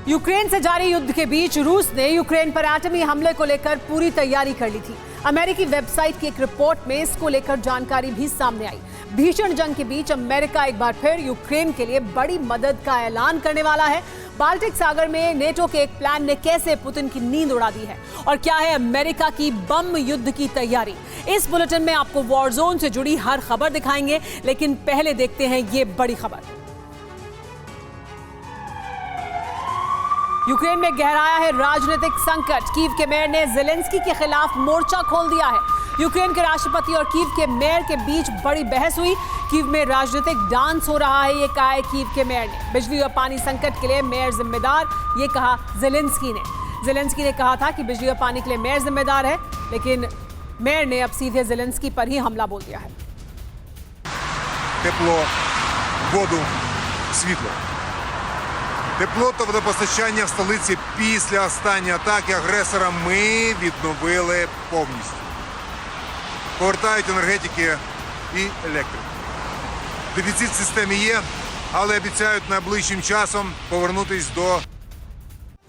Ukraine से जारी युद्ध के बीच रूस ने यूक्रेन पर एटमी हमले को लेकर पूरी तैयारी कर ली थी। अमेरिकी वेबसाइट की एक रिपोर्ट में इसको लेकर जानकारी भी सामने आई। भीषण जंग के बीच अमेरिका एक बार फिर यूक्रेन के लिए बड़ी मदद का ऐलान करने वाला है। बाल्टिक सागर में नेटो के एक प्लान ने कैसे पुतिन की नींद उड़ा दी है और क्या है अमेरिका की बम युद्ध की तैयारी। इस बुलेटिन में आपको वॉर जोन से जुड़ी हर खबर दिखाएंगे, लेकिन पहले देखते हैं ये बड़ी खबर। यूक्रेन में गहराया है राजनीतिक संकट। कीव के मेयर ने ज़ेलेंस्की के खिलाफ मोर्चा खोल दिया है। यूक्रेन के राष्ट्रपति और कीव के मेयर के बीच बड़ी बहस हुई। कीव में राजनीतिक डांस हो रहा है, ये कहा है कीव के मेयर ने। बिजली और पानी संकट के लिए मेयर जिम्मेदार, ये कहा ज़ेलेंस्की ने। ज़ेलेंस्की ने कहा था कि बिजली और पानी के लिए मेयर जिम्मेदार है, लेकिन मेयर ने अब सीधे ज़ेलेंस्की पर ही हमला बोल दिया है। Тепло, воду, світло. Тепло та водопостачання в столиці після останньої атаки агресора ми відновили повністю. Повертають енергетики і електрику. Дефіцит в системі є, але обіцяють найближчим часом повернутись до...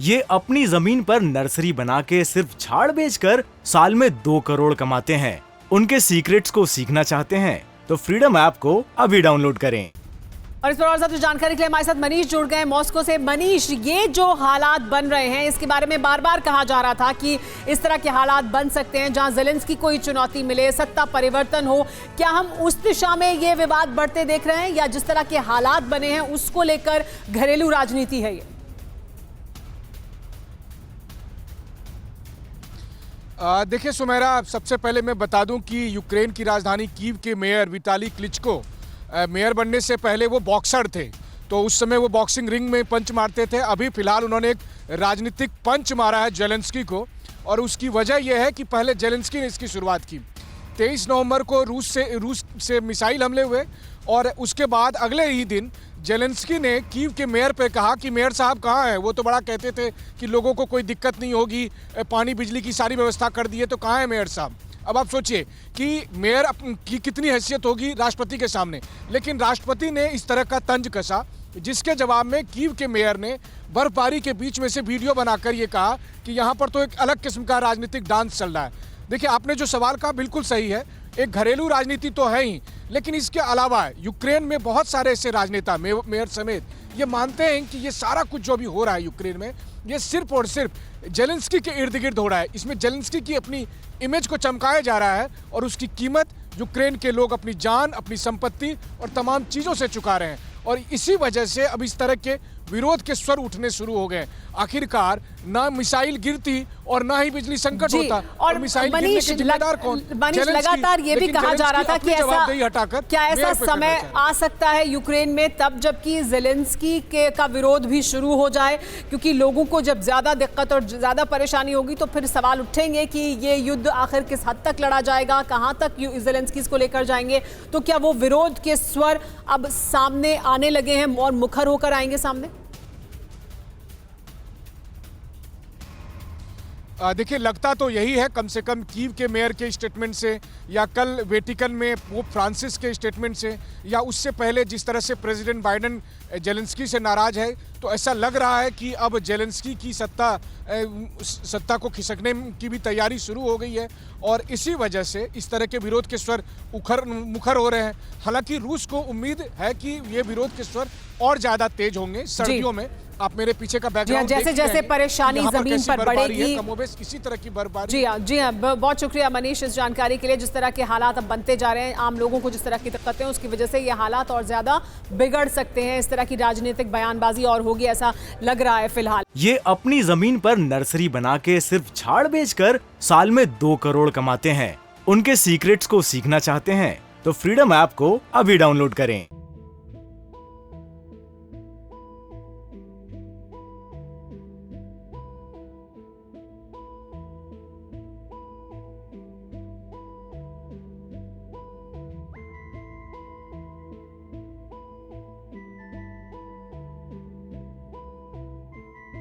ये अपनी जमीन पर नर्सरी बना के सिर्फ झाड़ बेचकर साल में 2 करोड़ कमाते हैं। उनके सीक्रेट्स को सीखना चाहते हैं तो फ्रीडम ऐप को अभी डाउनलोड करें। और इस पर और ज्यादा जानकारी के लिए हमारे साथ मनीष जुड़ गए मॉस्को से। मनीष, ये जो हालात बन रहे हैं इसके बारे में बार बार कहा जा रहा था कि इस तरह के हालात बन सकते हैं जहां ज़ेलेंस्की को कोई चुनौती मिले, सत्ता परिवर्तन हो। क्या हम उस दिशा में ये विवाद बढ़ते देख रहे हैं या जिस तरह के हालात बने हैं उसको लेकर घरेलू राजनीति है ये? देखिए सुमेरा, सबसे पहले मैं बता दूं कि यूक्रेन की राजधानी कीव के मेयर विटाली क्लिचको मेयर बनने से पहले वो बॉक्सर थे, तो उस समय वो बॉक्सिंग रिंग में पंच मारते थे। अभी फिलहाल उन्होंने एक राजनीतिक पंच मारा है ज़ेलेंस्की को, और उसकी वजह यह है कि पहले ज़ेलेंस्की ने इसकी शुरुआत की। 23 नवंबर को रूस से मिसाइल हमले हुए और उसके बाद अगले ही दिन ज़ेलेंस्की ने कीव के मेयर पे कहा कि मेयर साहब कहाँ हैं? वो तो बड़ा कहते थे कि लोगों को कोई दिक्कत नहीं होगी, पानी बिजली की सारी व्यवस्था कर दी है, तो कहाँ है मेयर साहब? अब आप सोचिए कि मेयर की कितनी हैसियत होगी राष्ट्रपति के सामने। लेकिन राष्ट्रपति ने इस तरह का तंज कसा, जिसके जवाब में कीव के मेयर ने बर्फबारी के बीच में से वीडियो बनाकर ये कहा कि यहाँ पर तो एक अलग किस्म का राजनीतिक डांस चल रहा है। देखिए, आपने जो सवाल कहा बिल्कुल सही है, एक घरेलू राजनीति तो है ही, लेकिन इसके अलावा यूक्रेन में बहुत सारे ऐसे राजनेता मेयर समेत ये मानते हैं कि ये सारा कुछ जो भी हो रहा है यूक्रेन में, ये सिर्फ और सिर्फ ज़ेलेंस्की के इर्द गिर्द हो रहा है। इसमें ज़ेलेंस्की की अपनी इमेज को चमकाया जा रहा है और उसकी कीमत यूक्रेन के लोग अपनी जान, अपनी संपत्ति और तमाम चीज़ों से चुका रहे हैं। और इसी वजह से अब इस तरह के विरोध के स्वर उठने शुरू हो गए। आखिरकार ना मिसाइल गिरती और ना ही बिजली संकट होता, और मिसाइल गिरने के जिम्मेदार कौन? मनीष, लगातार ये भी कहा जा रहा था कि क्या ऐसा समय आ सकता है यूक्रेन में तब जबकि ज़ेलेंस्की का विरोध भी शुरू हो जाए, क्योंकि लोगों को जब ज्यादा दिक्कत और ज्यादा परेशानी होगी तो फिर सवाल उठेंगे कि ये युद्ध आखिर किस हद तक लड़ा जाएगा, कहां तक ज़ेलेंस्की इसको लेकर जाएंगे। तो क्या वो विरोध के स्वर अब सामने आने लगे हैं और मुखर होकर आएंगे सामने? देखिए, लगता तो यही है, कम से कम कीव के मेयर के स्टेटमेंट से या कल वेटिकन में पोप फ्रांसिस के स्टेटमेंट से या उससे पहले जिस तरह से प्रेसिडेंट बाइडेन ज़ेलेंस्की से नाराज़ है, तो ऐसा लग रहा है कि अब ज़ेलेंस्की की सत्ता को खिसकने की भी तैयारी शुरू हो गई है। और इसी वजह से इस तरह के विरोध के स्वर मुखर हो रहे हैं। हालांकि रूस को उम्मीद है कि ये विरोध के स्वर और ज़्यादा तेज होंगे सर्दियों में। आप मेरे पीछे का बैकग्राउंड जैसे जैसे परेशानी जमीन पर बढ़ेगी, कमोबेश इसी तरह की बर्फबारी। जी हाँ, बहुत शुक्रिया मनीष इस जानकारी के लिए। जिस तरह के हालात अब बनते जा रहे हैं, आम लोगों को जिस तरह की दिक्कतें हैं, उसकी वजह से ये हालात और ज्यादा बिगड़ सकते हैं। इस तरह की राजनीतिक बयानबाजी और होगी ऐसा लग रहा है फिलहाल। ये अपनी जमीन पर नर्सरी बना के सिर्फ झाड़ बेचकर साल में 2 करोड़ कमाते हैं। उनके सीक्रेट्स को सीखना चाहते हैं तो फ्रीडम ऐप को अभी डाउनलोड करें।